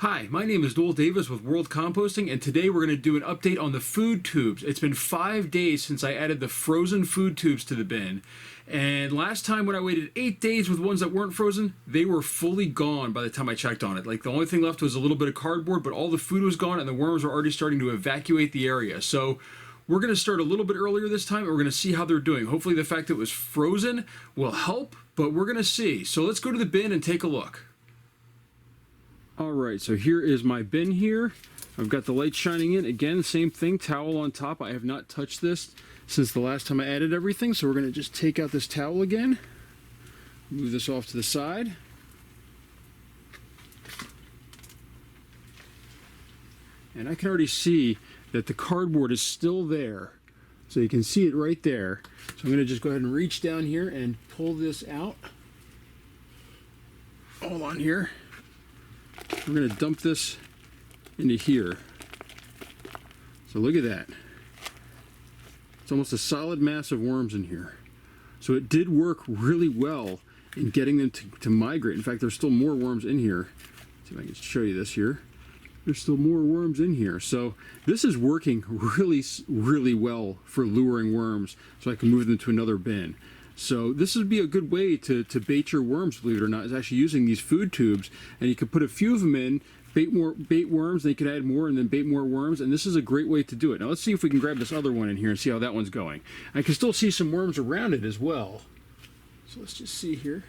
Hi, my name is Noel Davis with World Composting, and today we're going to do an update on the food tubes. It's been 5 days since I added the frozen food tubes to the bin. And last time when I waited 8 days with ones that weren't frozen, they were fully gone by the time I checked on it. Like, the only thing left was a little bit of cardboard, but all the food was gone and the worms were already starting to evacuate the area. So we're going to start a little bit earlier this time, and we're going to see how they're doing. Hopefully the fact that it was frozen will help, but we're going to see. So let's go to the bin and take a look. Alright, so here is my bin here. I've got the light shining in. Again, same thing, towel on top. I have not touched this since the last time I added everything, so we're going to just take out this towel again. Move this off to the side. And I can already see that the cardboard is still there. So you can see it right there. So I'm going to just go ahead and reach down here and pull this out. Hold on here. We're going to dump this into here. So look at that. It's almost a solid mass of worms in here. So it did work really well in getting them to migrate. In fact, there's still more worms in here. Let's see if I can show you this here. There's still more worms in here. So this is working really well for luring worms, so I can move them to another bin. So this would be a good way to bait your worms, believe it or not, is actually using these food tubes. And you could put a few of them in, bait worms, then you could add more and then bait more worms, and this is a great way to do it. Now let's see if we can grab this other one in here and see how that one's going. I can still see some worms around it as well. So let's just see here.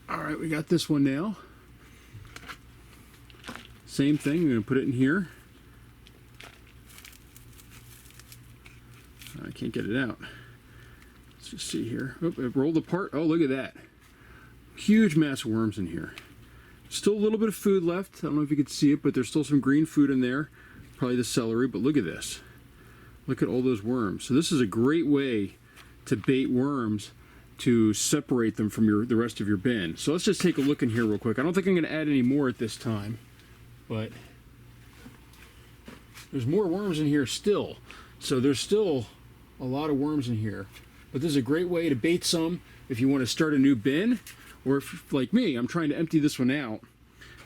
Alright, we got this one now. Same thing, I'm going to put it in here. I can't get it out. Let's just see here. Oh, it rolled apart. Oh, look at that. Huge mass of worms in here. Still a little bit of food left. I don't know if you can see it, but there's still some green food in there. Probably the celery, but look at this. Look at all those worms. So this is a great way to bait worms to separate them from the rest of your bin. So let's just take a look in here real quick. I don't think I'm going to add any more at this time, but there's more worms in here still. So there's still a lot of worms in here, but this is a great way to bait some if you want to start a new bin, or if, like me, I'm trying to empty this one out,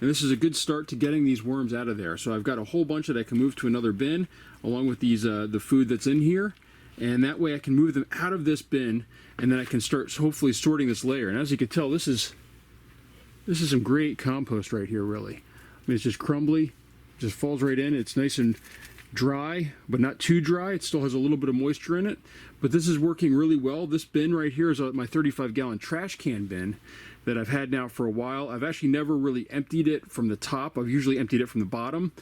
and this is a good start to getting these worms out of there. So I've got a whole bunch that I can move to another bin along with these the food that's in here, and that way I can move them out of this bin, and then I can start hopefully sorting this layer. And as you can tell, this is some great compost right here, really. I mean, it's just crumbly, just falls right in. It's nice and dry, but not too dry. It still has a little bit of moisture in it, but this is working really well. This bin right here is my 35-gallon trash can bin that I've had now for a while. I've actually never really emptied it from the top. I've usually emptied it from the bottom,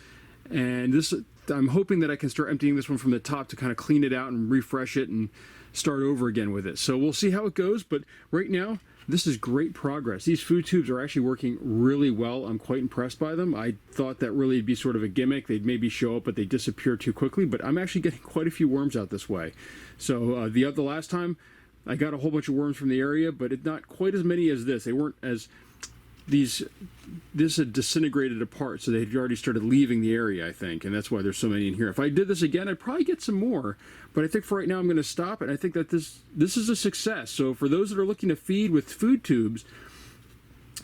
and this, I'm hoping that I can start emptying this one from the top to kind of clean it out and refresh it and start over again with it. So we'll see how it goes, but right now this is great progress. These food tubes are actually working really well. I'm quite impressed by them. I thought that really would be sort of a gimmick. They'd maybe show up, but they disappear too quickly. But I'm actually getting quite a few worms out this way. So the last time, I got a whole bunch of worms from the area, but not quite as many as this. They weren't as... This had disintegrated apart, so they'd already started leaving the area, I think, and that's why there's so many in here. If I did this again, I'd probably get some more, but I think for right now I'm going to stop, and I think that this is a success. So for those that are looking to feed with food tubes,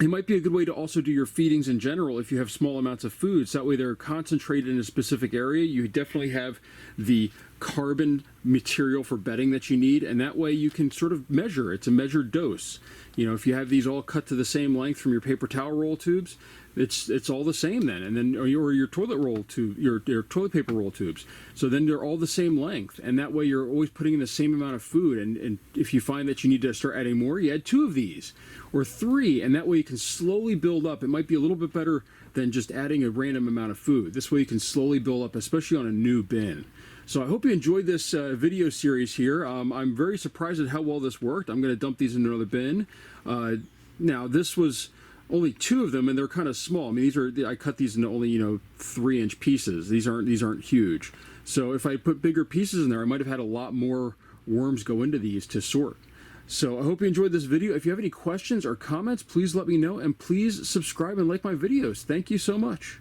it might be a good way to also do your feedings in general if you have small amounts of foods. That way they're concentrated in a specific area. You definitely have the carbon material for bedding that you need, and that way you can sort of measure. It's a measured dose. You know, if you have these all cut to the same length from your paper towel roll tubes, it's all the same then. And then or your toilet roll tube, your toilet paper roll tubes. So then they're all the same length, and that way you're always putting in the same amount of food. And if you find that you need to start adding more, you add 2 of these or 3, and that way you can slowly build up. It might be a little bit better than just adding a random amount of food. This way you can slowly build up, especially on a new bin. So I hope you enjoyed this video series here. I'm very surprised at how well this worked. I'm going to dump these into another bin. Now this was only 2 of them, and they're kind of small. I mean, I cut these into only 3-inch pieces. These aren't huge. So if I put bigger pieces in there, I might have had a lot more worms go into these to sort. So I hope you enjoyed this video. If you have any questions or comments, please let me know, and please subscribe and like my videos. Thank you so much.